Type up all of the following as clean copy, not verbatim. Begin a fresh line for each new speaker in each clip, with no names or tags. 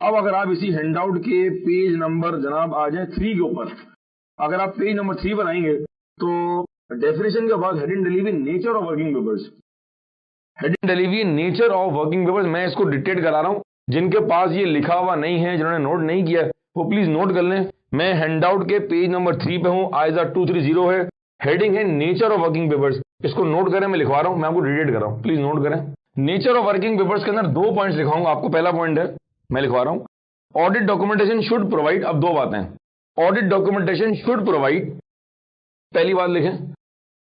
अब अगर आप इसी हैंडआउट के पेज नंबर जनाब आ जाए 3 के ऊपर, अगर आप पेज नंबर 3 पर आएंगे तो डेफिनेशन के बाद heading delivery nature of working papers, heading delivery nature of working papers, मैं इसको डिक्टेट करा रहा हूं। जिनके पास ये लिखा हुआ नहीं है, जिन्होंने नोट नहीं किया वो प्लीज नोट कर लें। मैं हैंडआउट के पेज नंबर 3 पे हूं, आइजा 230 है, हेडिंग है नेचर ऑफ वर्किंग पेपर्स। इसको नोट करें, मैं लिखवा रहा हूं, मैं आपको डिक्टेट कर रहा हूं, प्लीज नोट करें। नेचर ऑफ वर्किंग पेपर्स के अंदर 2 पॉइंट्स लिखाऊंगा आपको। पहला पॉइंट है, मैं लिखवा रहा हूं, ऑडिट डॉक्यूमेंटेशन शुड प्रोवाइड। अब 2 बातें, ऑडिट डॉक्यूमेंटेशन शुड प्रोवाइड, पहली बात लिखें,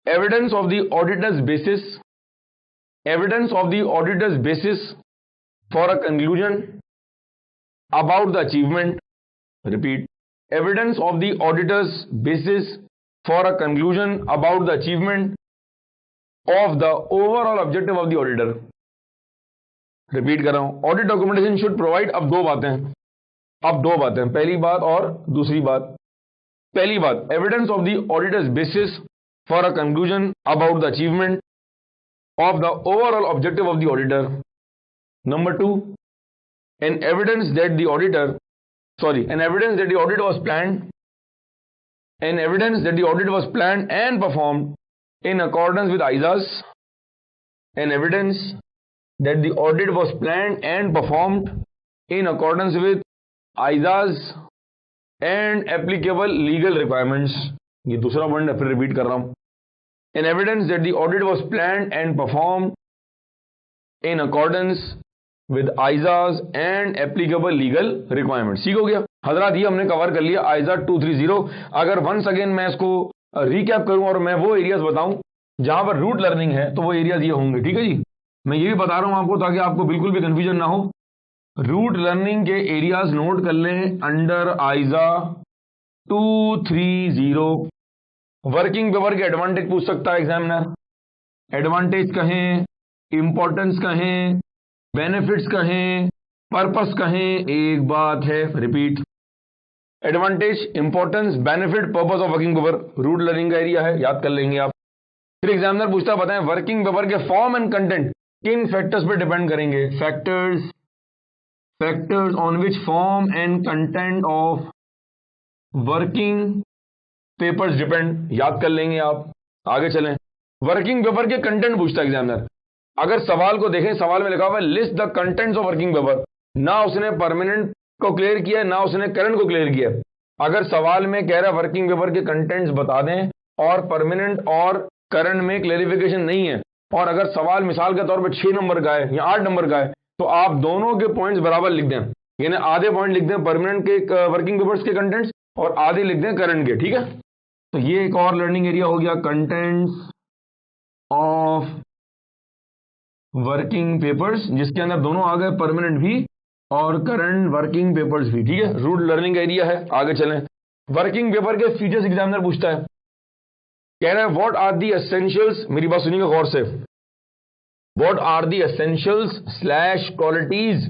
evidence of the auditors basis, evidence of the auditor's basis for a conclusion about the achievement, repeat, evidence of the auditor's basis for a conclusion about the achievement of the overall objective of the auditor। Repeat कर रहा हूं, audit documentation should provide. अब 2 बातें, पहली बात और दूसरी बात। पहली बात, evidence of the auditors basis for a conclusion about the achievement of the overall objective of the auditor. Number 2, an evidence that the audit was planned, an evidence that the audit was planned and performed in accordance with ISAs, an evidence that the audit was planned and performed in accordance with ISAs and applicable legal requirements। ये दूसरा point है, फिर repeat कर रहा हूं, an evidence that the audit was planned and performed in accordance with ISAs and applicable legal requirements। ठीक हो गया हजरात, ये हमने कवर कर लिया आइजा 230। अगर वंस अगेन मैं इसको रिकैप करूं और मैं वो एरियाज बताऊं जहां पर रूट लर्निंग है, तो वो एरियाज ये होंगे। ठीक है जी, मैं ये भी बता रहा हूं आपको ताकि आपको बिल्कुल भी कंफ्यूजन ना हो। रूट लर्निंग के एरियाज नोट कर लें अंडर आइजा 230। वर्किंग पेपर के एडवांटेज पूछ सकता है एग्जामिनर, एडवांटेज कहें, इंपॉर्टेंस कहें, बेनिफिट्स कहें, पर्पस कहें, एक बात है, repeat, advantage, importance, benefit, purpose of working paper rote learning का एरिया है, याद कर लेंगे आप। फिर एग्जामिनर पूछता है, बताएं वर्किंग पेपर के फॉर्म एंड कंटेंट किन फैक्टर्स पर डिपेंड करेंगे। Factors on which form and content of working papers depend, याद कर लेंगे आप। आगे चलें, वर्किंग पेपर के कंटेंट पूछता है एग्जामिनर। अगर सवाल को देखें, सवाल में लिखा हुआ है list the contents of working paper, ना उसने परमानेंट को क्लियर किया है ना उसने करंट को क्लियर किया है। अगर सवाल में कह रहा है वर्किंग पेपर के कंटेंट्स बता दें और परमानेंट और करंट में क्लेरिफिकेशन नहीं है, और अगर सवाल मिसाल के तौर पर 6 नंबर का है या 8 नंबर का है, तो आप दोनों के पॉइंट्स बराबर लिख दें, यानी आधे पॉइंट लिख दें परमानेंट के वर्किंग पेपर्स के कंटेंट्स और आधे लिख दें करंट के। ठीक है, तो ये एक और लर्निंग एरिया हो गया, कंटेंट्स ऑफ वर्किंग पेपर्स, जिसके अंदर दोनों आ गए, परमानेंट भी और करंट वर्किंग पेपर्स भी। ठीक है, रूट लर्निंग एरिया है। आगे चलें, वर्किंग पेपर के फीचर्स एग्जामिनर पूछता है, कह रहा है व्हाट आर दी एसेंशियल्स, मेरी बात सुनिएगा गौर से, what are the essentials slash qualities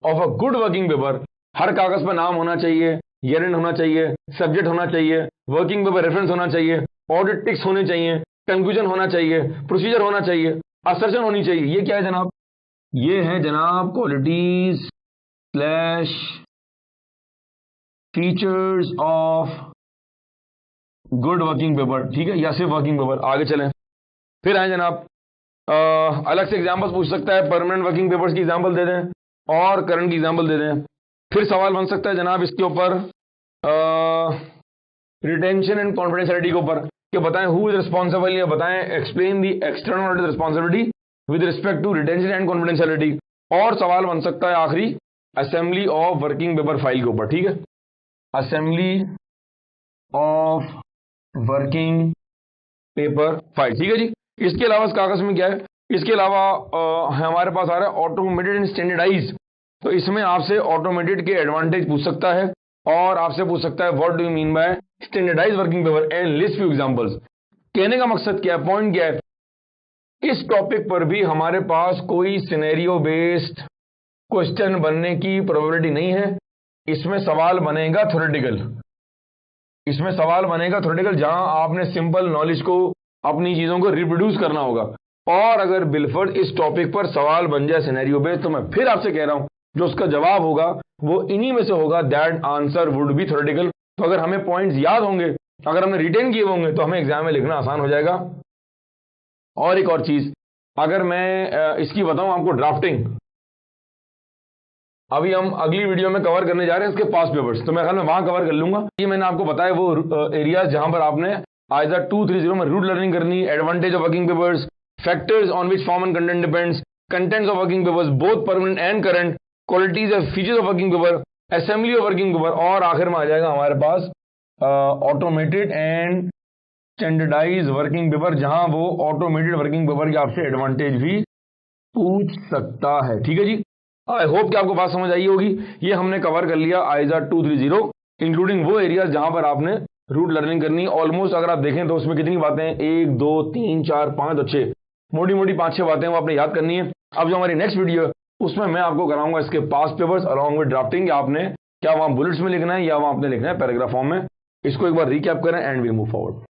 of a good working paper. हर कागज पर नाम होना चाहिए, ईयर होना चाहिए, सब्जेक्ट होना चाहिए, वर्किंग पेपर रेफरेंस होना चाहिए, ऑडिट टिक्स होने चाहिए, कंक्लूजन होना चाहिए, प्रोसीजर होना चाहिए, असर्शन होनी चाहिए। ये क्या है जनाब? ये है जनाब qualities slash features of good working paper. ठीक है, या सिर्फ वर्किंग पेपर। आगे चलें, फिर आए जनाब, अलग से एग्जाम्पल्स पूछ सकता है, परमानेंट वर्किंग पेपर्स की एग्जाम्पल दे दें और करंट की एग्जाम्पल दे दें। फिर सवाल बन सकता है जनाब इसके ऊपर रिटेंशन एंड कॉन्फिडेंशियलिटी के ऊपर, कि बताएं हु इज रिस्पॉन्सिबल, या बताएं explain the external audit responsibility with respect to retention and confidentiality. और सवाल बन सकता है आखिरी assembly of working paper file के ऊपर। ठीक है, assembly of working paper file. ठीक है जी, इसके अलावा इस कागज में क्या है, इसके अलावा हमारे पास आ रहा है ऑटोमेटेड एंड स्टैंडर्डाइज। तो इसमें आपसे ऑटोमेटेड के एडवांटेज पूछ सकता है और आपसे पूछ सकता है what do you mean by standardise working paper and list few examples. कहने का मकसद क्या है, पॉइंट क्या है, इस टॉपिक पर भी हमारे पास कोई सिनेरियो बेस्ड क्वेश्चन बनने की प्रोबेबिलिटी नहीं है। इसमें सवाल बनेगा थ्योरेटिकल, इसमें सवाल बनेगा थ्योरेटिकल, जहां आपने सिंपल नॉलेज को, अपनी चीजों को रिप्रोड्यूस करना होगा। और अगर बिलफर्ड इस टॉपिक पर सवाल बन जाए सिनेरियो बेस्ड, तो मैं फिर आपसे कह रहा हूं जो उसका जवाब होगा वो इन्हीं में से होगा, that answer would be theoretical. तो अगर हमें पॉइंट्स याद होंगे, अगर हमने रिटेन किए होंगे, तो हमें एग्जाम में लिखना आसान हो जाएगा। और एक और चीज, अगर मैं इसकी बताऊं आपको, ड्राफ्टिंग, अभी हम अगली वीडियो में कवर करने जा रहे हैं इसके पास पेपर्स, तो मैं ख्याल में वहां कवर कर लूंगा। ये मैंने आपको बताया वो एरियाज जहां पर आपने आइदर 230 में रूट लर्निंग करनी, advantage of working papers, factors on which form and content depends, contents of working papers both permanent and current, qualities and features of working paper, assembly of working paper, और आखिर में आ जाएगा हमारे पास automated and standardise working paper, जहां वो automated working paper के आपसे एडवांटेज भी पूछ सकता है। ठीक है जी, आई होप कि आपको बात समझ आई होगी। ये हमने कवर कर लिया आइजर 230, इंक्लूडिंग वो एरिया जहां पर आपने रूट लर्निंग करनी। ऑलमोस्ट अगर आप देखें तो उसमें कितनी बातें हैं, 1 2 3 4 5 और 6, मोटी मोटी 5-6 बातें वो आपने याद करनी है। अब जो हमारी नेक्स्ट वीडियो, उसमें मैं आपको कराऊंगा इसके पास पेपर्स अलॉन्ग विद ड्राफ्टिंग, आपने क्या वहां बुलेट्स में लिखना है या वहां आपने लिखना है पैराग्राफ फॉर्म में। इसको एक बार रिकैप करें एंड वी मूव फॉरवर्ड।